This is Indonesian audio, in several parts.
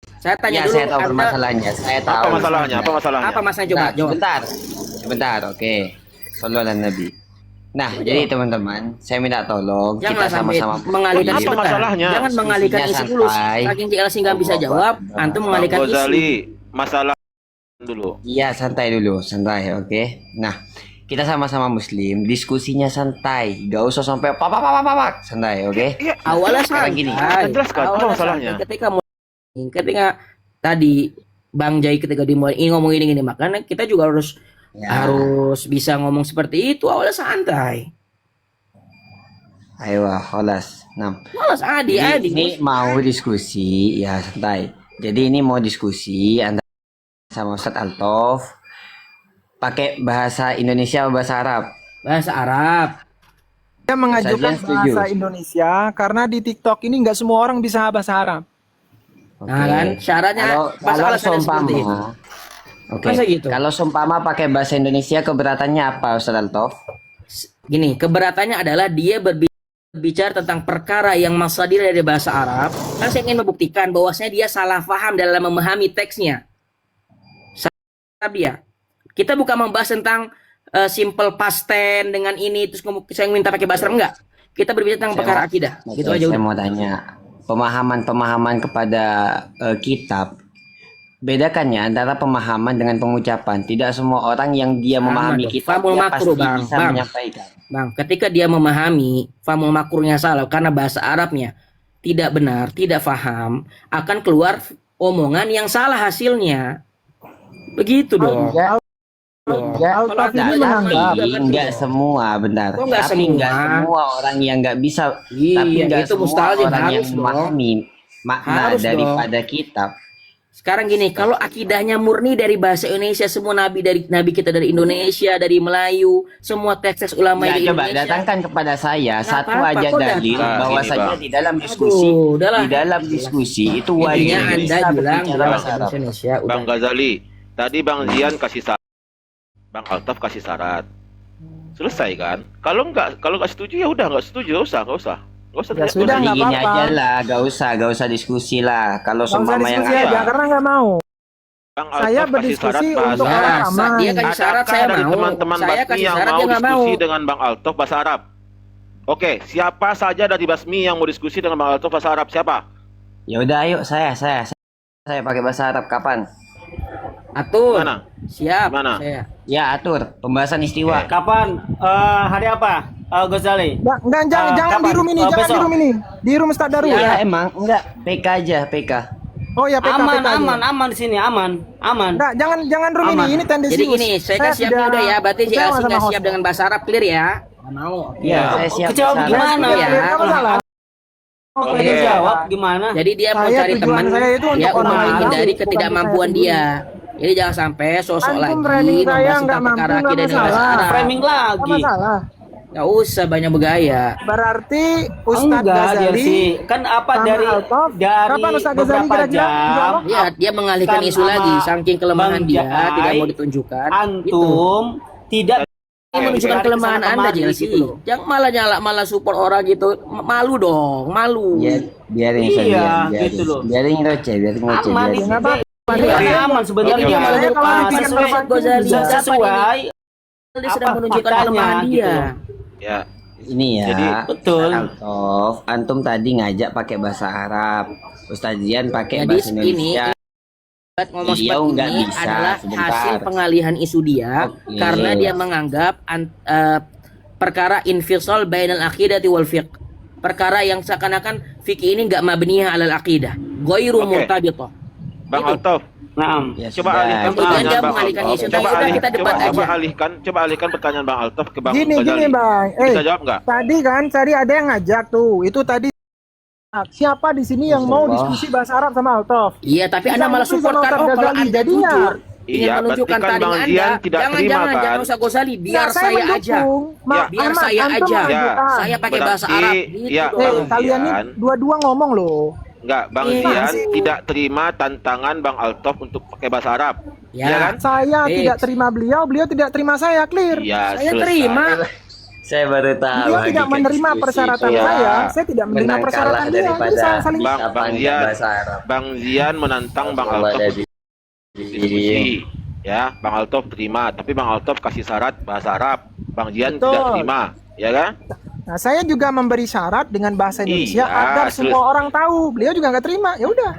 Saya tanya Ya, dulu, saya tahu Anda permasalahannya. Saya tahu. Apa masalahnya? Apa masalahnya? apa masalah coba Sebentar, jawab. sebentar. Sebentar, oke. Sallallahu ala Nabi. Nah, jadi teman-teman, saya minta tolong Jangan kita sampai sama-sama mengalihkan Apa sebentar. masalahnya? Jangan mengalihkan isu Diskusinya dulu. santai. Saking CLC nggak bisa jawab, antum Bang mengalihkan isu. Ghazali, masalah dulu. Iya, santai dulu, santai, oke. Nah, kita sama-sama muslim, diskusinya santai. Gak usah sampai apa, santai, oke? Iya, Awalnya Sekarang santai. gini, jelaskan, apa Awalnya masalahnya? santai. Ketika tadi Bang Jai ketika dimulai ini ngomong ini makanya kita juga harus Ya. harus bisa ngomong seperti itu. Awalnya santai. Ayo, kholas. Nah, Malas adi. ini mau diskusi, ya santai. Jadi ini mau diskusi antara sama Ustadz Altof pakai bahasa Indonesia atau bahasa Arab. Bahasa Arab. Saya mengajukan Saya setuju. bahasa Indonesia karena di TikTok ini nggak semua orang bisa bahasa Arab. Oke. Nah kan syaratnya Kalau alasannya seperti itu. seumpama, oke. Masa gitu? Kalau seumpama pakai bahasa Indonesia keberatannya apa, Ustadz Altof? Gini, keberatannya adalah dia berbicara tentang perkara yang masadir dari bahasa Arab. Kan saya ingin membuktikan bahwasanya dia salah paham dalam memahami teksnya. Dia. Kita bukan membahas tentang simple past tense dengan ini terus saya minta pakai bahasa Arab enggak. Kita berbicara tentang perkara akidah. Oke, Gitu aja saya udah. mau tanya pemahaman kepada kitab. Bedakannya antara pemahaman dengan pengucapan. Tidak semua orang yang dia memahami dong. kitab Famul dia makruh, pasti Bang. bisa Bang. menyampaikan. Bang, ketika dia memahami famul makrurnya salah karena bahasa Arabnya tidak benar, tidak faham, akan keluar omongan yang salah hasilnya. Begitu dong. Altaf ini Jangan, menganggap Enggak semua, bentar. Kok nggak Tapi enggak semua? semua orang yang enggak bisa. Iya, Tapi enggak itu semua mustahil, orang yang harus dong. memahami makna Harus daripada kitab. Sekarang gini, kalau akidahnya murni dari bahasa Indonesia, semua nabi kita dari Indonesia, dari Melayu, semua teks ulama Nggak, di coba Indonesia. datangkan kepada saya Nggak satu apa-apa, aja kok dalil datang? bahwasanya Gini, Bang. di dalam diskusi, Aduh, udahlah. di dalam diskusi itu wajib Intinya Anda bisa bilang berbicara bahasa bahasa Arab. Indonesia udah. Bang Ghazali, tadi Bang Zian kasih syarat, Bang Altaf kasih syarat. Selesai kan? Kalau nggak setuju ya udah nggak setuju, nggak usah. Ya sudah, Jadi nggak gini apa-apa. aja lah, gak usah diskusi lah. Kalau nggak usah seumpama yang diskusi aja ada. karena nggak mau. Bang Saya Altaf kasih syarat berdiskusi bahasa untuk Ya, orang Arab. aman. dia kasih syarat Adakah saya dari mau. teman-teman Saya Basmi kasih yang syarat mau dia nggak mau. diskusi dengan Bang Altaf bahasa Arab? Oke, siapa saja dari Basmi yang mau diskusi dengan Bang Altaf bahasa Arab? Siapa? ya udah ayo saya pakai bahasa Arab kapan? Atur. Mana? Siap. Mana? Saya. Ya atur pembahasan istiwa. Kapan? Hari apa? Ghazali? Jangan jangan kapan? di room ini, jangan Besok. di room ini. Di room Ustadz Darul. Ya emang enggak PK aja PK. Oh ya PK Aman, PK aja. aman di sini, aman. Enggak, jangan room Aman. ini tendensius. Jadi gini, saya kasih siapnya udah ya. Berarti percaya JLC sama nggak host. siap dengan bahasa Arab, clear ya? Nggak mau. Iya, saya siap. Kecewa bahasa Arab. gimana? Ya. Kamu salah. Oke. Dia jawab gimana? Jadi dia mau Saya cari tujuan teman, saya itu untuk dia orang untuk lain menghindari tahu, ketidakmampuan bukan dia. Jadi jangan sampai sosok Antum lagi framing saya membahas nggak tentang perkara mampu, akidah nggak dan bahasa masalah. Arab. Framing Apa lagi. masalah? Nggak usah banyak bergaya. Berarti Ustadz Enggak, dia Ghazali sih. Kan apa sama dari Altaf, kapan Ustadz Ghazali beberapa kira-kira jam jawab? Dia mengalihkan Kan isu lagi, sama saking kelemahan Bang dia Jai, tidak mau ditunjukkan. Gitu. antum tidak Ini menunjukkan Cari kelemahan kesana Anda kemari JLC. gitu loh. Jangan malah nyala malah support orang gitu. Malu dong, malu. Biarin Iya, biarin. gitu loh. Biarin ngoceh, biarin ngoceh. aman di biarin. sini. Kenapa? Ini aman sebenarnya. Ini malah Saya kalau sesuai dibikin sesuai tempat Ghazali. ini, sesuai Dia sedang apa menunjukkan faktanya, kelemahan gitu dia. loh. Ya. Ini ya. Jadi, betul. Altof, antum tadi ngajak pakai bahasa Arab. Ustadz Zian pakai Jadi bahasa ini Indonesia. ngomong Beliau seperti nggak ini bisa, adalah sebentar. hasil pengalihan isu dia Oke. karena dia menganggap perkara infisal bainal aqidati wal fiqh. Perkara yang seakan-akan fikih ini enggak mabniyah alal aqidah, ghairu Oke. murtabithah. Bang Itu. Altaf, Naam. Ya coba sudah. alihkan Kemudian pertanyaan dia Bang mengalihkan Altaf. isu tadi, udah kita debat aja. Coba alihkan pertanyaan Bang Altaf ke Bang Gini Ghazali. Bang. Bisa jawab nggak? Tadi ada yang ngajak tuh. Itu tadi siapa di sini yang mau Allah. diskusi bahasa Arab sama Altaf? Iya, tapi Anda malah Bisa support sama kan Ustadz kalau Ghazali. Anda Jadinya. jujur ingin Iya, menunjukkan berarti kan tanding Bang Anda. Zian tidak Jangan terima, jangan kan? jangan usah Ghazali, biar Ya, saya aja. mendukung. Ya. Biar saya Antum aja. menunjukkan. Saya pakai bahasa Berarti, Arab gitu ya, dong. Bang Kalian ini Zian. dua-dua ngomong loh. Enggak, Bang Iya. Zian tidak terima tantangan Bang Altaf untuk pakai bahasa Arab. Ya. Iya kan? Saya Fix. tidak terima beliau, beliau tidak terima saya, clear. Iya, Saya selesai. terima. Saya baru tahu. Dia tidak hakikat menerima diskusi. persyaratan Ya. saya tidak menerima Menang persyaratan kalah dia. Jadi daripada saling Bang ucapan Zian, bahasa Arab. Bang Zian menantang Bang Coba Altaf dari diskusi. Ya, Bang Altaf terima, tapi Bang Altaf kasih syarat bahasa Arab. Bang Zian Betul. tidak terima, ya kan? Nah, saya juga memberi syarat dengan bahasa Indonesia Iya, agar semua orang tahu. Beliau juga nggak terima. Ya udah.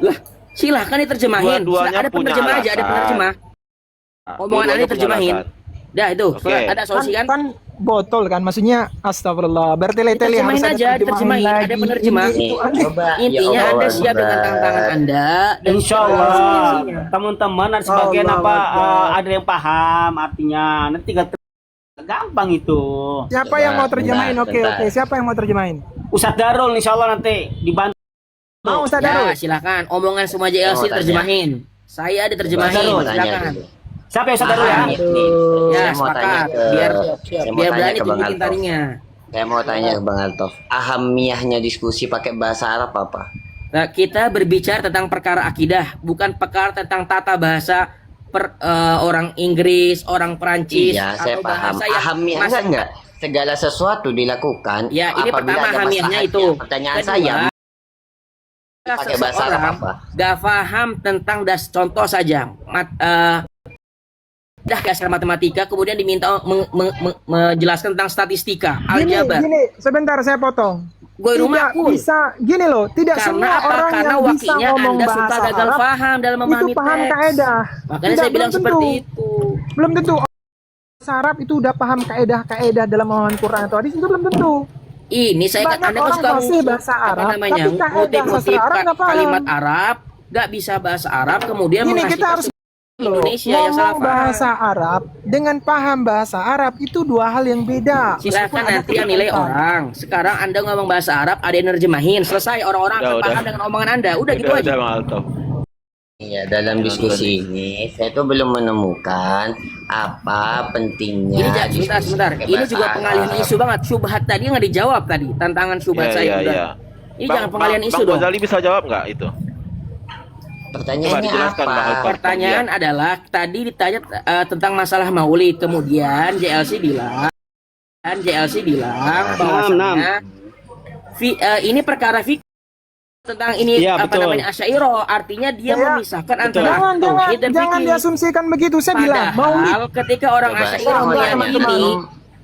Lah, silahkan diterjemahin. Dua-duanya Ada punya penerjemah aja, ada alasan. penerjemah. Omongan Dua-duanya Anda punya terjemahin. alasan. Dah itu, Oke. ada solusi kan? Kan botol kan, maksudnya astagfirullah. Bertele-tele harus Terjemahin ada aja, terjemahin ada lagi. penerjemah. Ini Nih, itu aneh. coba Intinya ya Anda Allah, siap dengan Akbar. tantangan Anda dan Insya Allah teman-teman ada sebagian Allah apa Akbar. ada yang paham artinya nanti tinggal gampang itu. Siapa Coba, yang mau terjemahin? bentar, Oke, bentar. oke. Siapa yang mau terjemahin? Ustadz Darul insya Allah nanti dibantu. Mau Ustaz Ya, Darul? silakan. Omongan semua Saya JLC mau tanya. terjemahin. Saya diterjemahin, Saya mau tanya silakan. dulu. Siapa ya Ustadz Darul ya? Nih, Ya, saya mau tanya sepakat. ke Biar saya mau biar tanya berani ke Bang tunjukin Altaf. tarinya. Saya mau tanya ke Bang Altaf. Ahamiyahnya diskusi pakai bahasa Arab apa? Nah, kita berbicara tentang perkara akidah, bukan perkara tentang tata bahasa orang Inggris, orang Perancis, Iya, saya atau paham. bahasa yang Ahamiyahnya mas- enggak? Segala sesuatu dilakukan Ya, ini apabila pertama ada ahamiyahnya maslahatnya. itu. Pertanyaan Kedua, saya pakai bahasa Arab seseorang apa? gak paham tentang contoh saja dah dasar matematika kemudian diminta menjelaskan tentang statistika aljabar Gini, sebentar saya potong. gue Tidak rumahku bisa gini loh, tidak semua karena apa? orang Karena yang bisa wakilnya ngomong Anda suka bahasa gagal Arab paham dalam itu memahami paham teks. kaedah. Makanya Tidak, saya bilang belum seperti tentu. itu. Belum tentu bahasa Arab itu udah paham kaedah-kaedah dalam memahami Quran atau hadis, itu belum tentu. Ini saya Banyak Anda kan orang suka fasih bahasa Arab, apa namanya tapi kaedah ngutip-ngutip sastra Arab nggak paham. kalimat Arab, nggak bisa bahasa Arab, kemudian Ini mengasih kita harus Indonesia yang salah ngomong paham. bahasa Arab dengan paham bahasa Arab itu dua hal yang beda. Silakan Meskipun ada nanti yang nilai keterkaitan. orang. Sekarang Anda ngomong bahasa Arab, ada yang nerjemahin, selesai orang-orang akan Udah. paham dengan omongan Anda. Udah gitu aja. Udah Bang Altaf. Iya, dalam diskusi ini saya tuh belum menemukan apa pentingnya. Ini sebentar, diskusi sebentar. pakai Ini bahasa juga pengalihan Arab. isu banget. Syubhat tadi nggak dijawab tadi. Tantangan syubhat saya udah. Ini jangan pengalihan isu Bang dong. Ghazali bisa jawab nggak itu? Pertanyaannya Coba dijelaskan, Bang apa? Altaf. Pertanyaan adalah tadi ditanya tentang masalah maulid, kemudian JLC bilang bahwasanya ini perkara fikih tentang ini Iya, apa betul. namanya Asy'ariyah, artinya dia Saya- memisahkan Betul. antara Jangan, tauhid dan jangan fikih. diasumsikan begitu. Saya bilang maulid Padahal ketika orang Coba, Asy'ariyah saya mau meyakini tanya.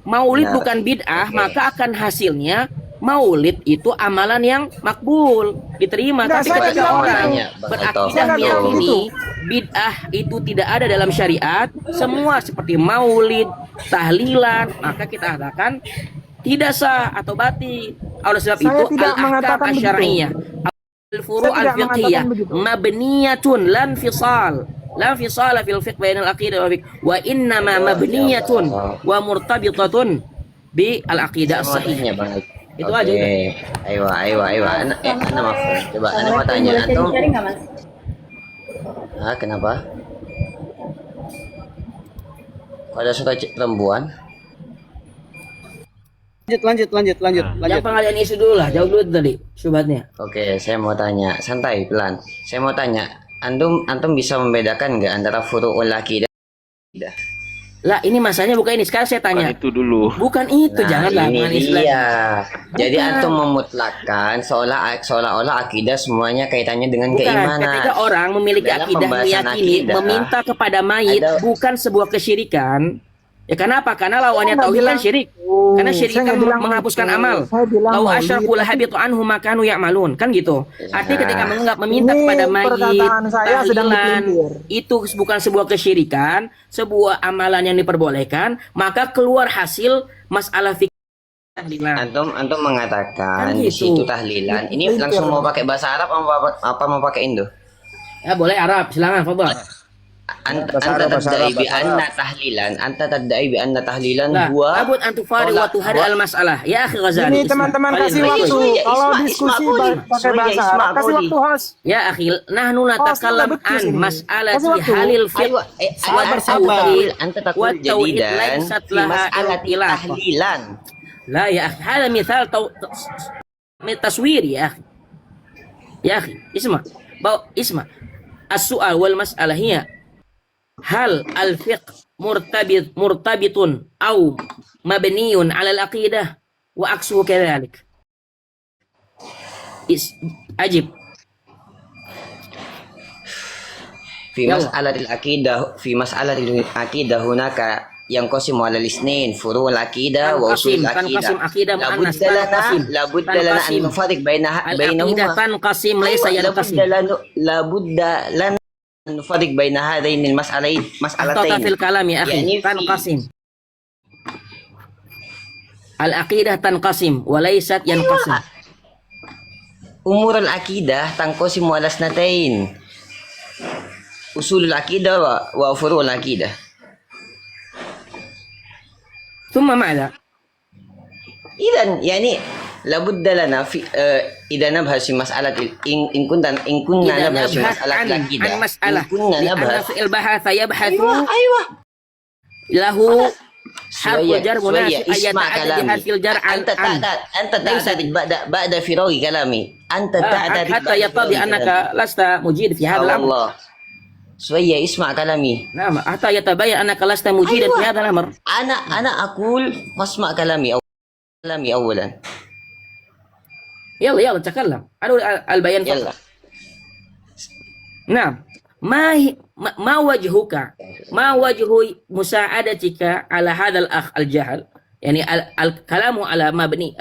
maulid Benar. bukan bid'ah, Oke. maka akan hasilnya maulid itu amalan yang makbul, diterima. Nggak, Tapi saya ketika bilang orang tanya, Bang berakidah Altaf. Saya nggak bilang meyakini gitu. bid'ah itu tidak ada dalam syariat, semua seperti maulid, tahlilan, maka kita katakan tidak sah atau batil. Oleh sebab Saya itu tidak al-ahkam mengatakan begitu. asy-syar'iyyah, al-furu' Saya tidak al-fiqhiyah mengatakan begitu. mabniyatun lan fisal. La fisala fil fiqh bainal aqidah wa fiqh wa innama mabniyatun wa murtabitatun bi al-aqidah Saya mau as-sahih. tanya, Bang. Itu aja udah. Ayo. Ana maaf. Coba Ana mau tanya antum. Ah, kenapa? Kalau suka perempuan? Lanjut. Yang pengalian isu dulu lah, jawab dulu tadi syubhatnya. Oke, saya mau tanya, santai, pelan. Saya mau tanya, antum bisa membedakan nggak antara furu'ul aqidah? Lah ini masanya bukan ini. Sekarang saya Bukan tanya. itu dulu. Bukan itu, Nah, janganlah ini mengenai istilah. dia. Jadi Bukan. antum memutlakkan seolah-olah akidah semuanya kaitannya dengan Bukan, keimanan. ketika orang memiliki Dalam akidah pembahasan meyakini akidah, meminta kepada mayit ada- bukan sebuah kesyirikan. Ya kenapa? Karena lawannya Saya nggak tauhid kan bilang- syirik. Oh, Karena syirik saya kan nggak bilang menghapuskan itu. amal. Saya bilang Lau maulid, asyraku lahabitu anhum ma kanu ya'malun. Kan gitu. Artinya ketika meminta Ini kepada mayit, perkataan saya sedang tahlilan, dipelintir. itu bukan sebuah kesyirikan, sebuah amalan yang diperbolehkan, maka keluar hasil masalah fikih tahlilan. Antum mengatakan Kan di gitu. situ tahlilan. Ini Itu. langsung mau pakai bahasa Arab apa mau pakai Indo? Ya boleh Arab, silakan, fadhal. Anta tadda'i bi anna tahlilan, anta tadda'i bi anna tahlilan Lah, huwa abud antu fari wa tuhari al masalah. Ya akhi Ghazali. Ini teman-teman isma. kasih Baik, waktu. baik. Isma, Kalau Isma, diskusi Isma, Quli. pakai bahasa Isma, Arab, kasih Quli. waktu host. Ya akhi, nahnu natakallam betul an ini. mas'alati Kasih waktu. halil fiqh Aywa, wa anta tauhid taqul- anta wa taqul tauhid jadidan laysat fi laha mas'alati ilafah. tahlilan. La ya akhi, hada mithal min taswir ya akhi. Ya akhi, isma. As-su'al wal mas'alah hiya hal al-fiqh مرتبط أو مبني على العقيدة وعكسه كذلك. أجب. في يلا. مسألة العقيدة هناك ينقسم على الاثنين فروع العقيدة وأصول العقيدة. تنقسم عقيدة مؤنث. لابد لنا أن نفرق العقيدة بينهما. تنقسم ليس ينقسم. لابد لنا أن نفرق بين هذين أخطأت في المسألتين. الكلام يا أخي. يعني تنقسم. العقيدة تنقسم وليست ينقسم. أمور العقيدة تنقسم على اثنتين، أصول العقيدة وفروع العقيدة. ثم ماذا؟ إذا يعني لابد لنا في إذا نبحث في مسألة إن كنا إذا نبحث في نبحث مسألة العقيدة، عن مسألة، إن كنا لأن نبحث في البحث يبحث أيوة له حرف جر مناسب أن اسمع يتعدى كلامي. بحرف الجر عن أنت تعترض بعد فراغ كلامي. أنت تعترض حتى يتضح أنك لست مجيد في هذا الأمر. الله شوية اسمع كلامي. نعم، حتى يتبين أنك لست مجيدا في هذا الأمر. أنا أقول واسمع كلامي أولا. يلا تكلم. أدعو البيان فقط. يلا. نعم. ما وجهك؟ ما وجه مساعدتك على هذا الأخ الجهل؟ يعني الكلام على مبني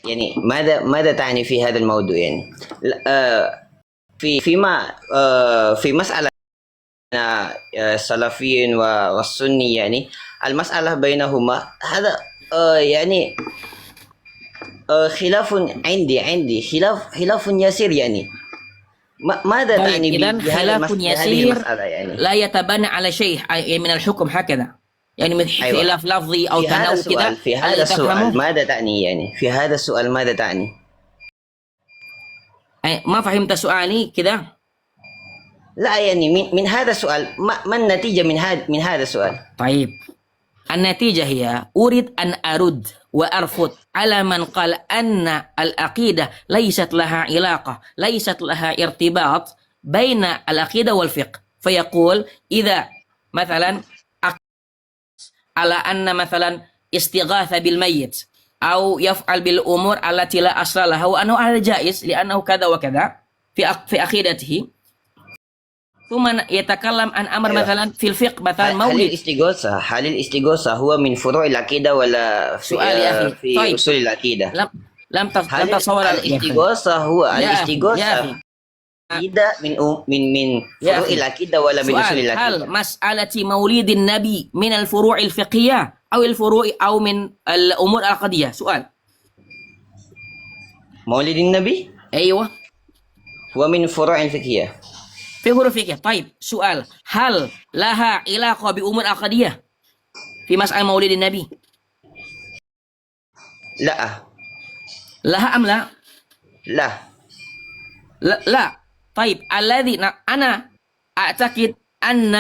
يعني ماذا تعني في هذا الموضوع؟ يعني في مسألة السلفيين والسني، يعني المسألة بينهما هذا يعني خلاف عندي خلاف يسير. يعني ماذا تعني إذن خلاف هذه يسير المسألة؟ يعني لا يتبنى على شيء من الحكم هكذا، يعني من أيوة. خلاف لفظي أو تناول كذا. في هذا السؤال ماذا تعني؟ يعني في هذا السؤال ماذا تعني؟ ما فهمت سؤالي كذا؟ لا يعني من هذا السؤال ما النتيجة من هذا السؤال؟ طيب، النتيجة هي أريد أن أرد وأرفض على من قال أن العقيدة ليست لها علاقة، ليست لها ارتباط بين العقيدة والفقه، فيقول إذا مثلا على أن مثلا استغاثة بالميت أو يفعل بالأمور التي لا أصل لها وأنه هذا جائز لأنه كذا وكذا في عقيدته، ثم يتكلم عن أمر مثلا في الفقه مثلا مولد. هل الاستغاثة هو من فروع العقيدة ولا في سؤال يا أخي. في طيب. أصول العقيدة؟ لم تصور الاستغاثة هو الاستغاثة عقيدة من فروع العقيدة ولا من أصول العقيدة؟ هل مسألة مولد النبي من الفروع الفقهية أو الفروع أو من الأمور العقدية؟ سؤال. مولد النبي أيوة هو من فروع الفقهية. في فروع فقهية. طيب سؤال، هل لها علاقة بأمور عقدية في مسألة مولد النبي؟ لا. لها أم لا؟ لا. لا. طيب الذي أنا أعتقد أن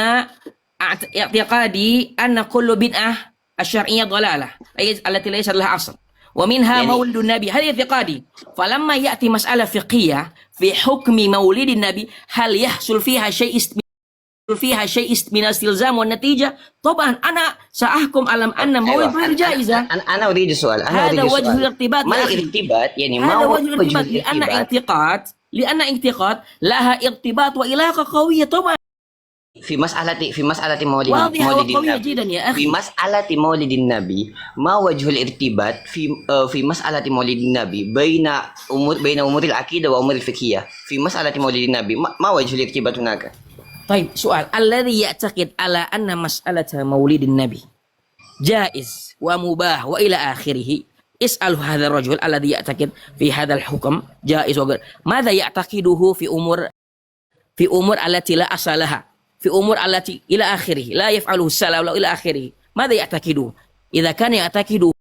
اعتقادي أن كل بدعة الشرعية ضلالة التي ليست لها أصل، ومنها يعني مولد النبي. هذه اعتقادي. فلما يأتي مسألة فقهية في حكم مولد النبي، هل يحصل فيها شيء من الاستلزام والنتيجة؟ طبعا أنا سأحكم على أن مولد غير جائزة. أنا أريد سؤال. هذا وجه الارتباط. ما الارتباط؟ يعني ما هذا هو وجه الارتباط لأن اعتقاد لها ارتباط وعلاقة قوية طبعا. في مسألة مولد واضحة وقوية النبي. جدا يا أخي. في مسألة مولد النبي ما وجه الارتباط في مسألة مولد النبي بين أمور العقيدة وأمور الفقهية؟ في مسألة مولد النبي ما وجه الارتباط هناك؟ طيب سؤال، الذي يعتقد على أن مسألة مولد النبي جائز ومباح وإلى آخره، اسأل هذا الرجل الذي يعتقد في هذا الحكم جائز وغير، ماذا يعتقده في أمور التي لا أصل لها، في أمور التي إلى آخره لا يفعله السلف ولا إلى آخره، ماذا يعتقده؟ إذا كان يعتقد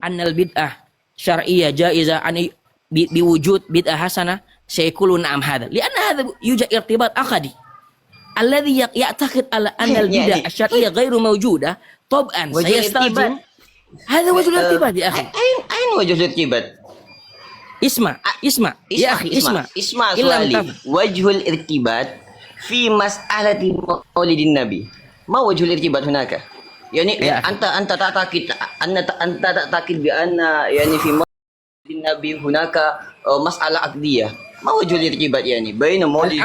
أن البدعة شرعية جائزة أن بوجود بدعة حسنة، سيقول نعم هذا، لأن هذا يوجد ارتباط عقدي. الذي يعتقد على أن البدعة الشرعية غير موجودة طبعا سيستلزم. هذا وجه الارتباط يا أخي. أين وجه الارتباط؟ اسمع يا أخي، اسمع سؤالي. وجه الارتباط في مسألة مولد النبي ما وجه الارتباط هناك؟ يعني يا أخي. أنت تعتقد بأن يعني في مولد النبي هناك مسألة عقدية. ما وجه الارتباط يعني بين مولد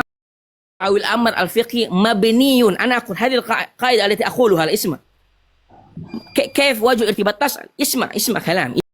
أو الأمر الفقهي مبني، أنا أقول هذه القاعدة التي أقولها، اسمع كيف وجه الارتباط، تسأل، اسمع كلام.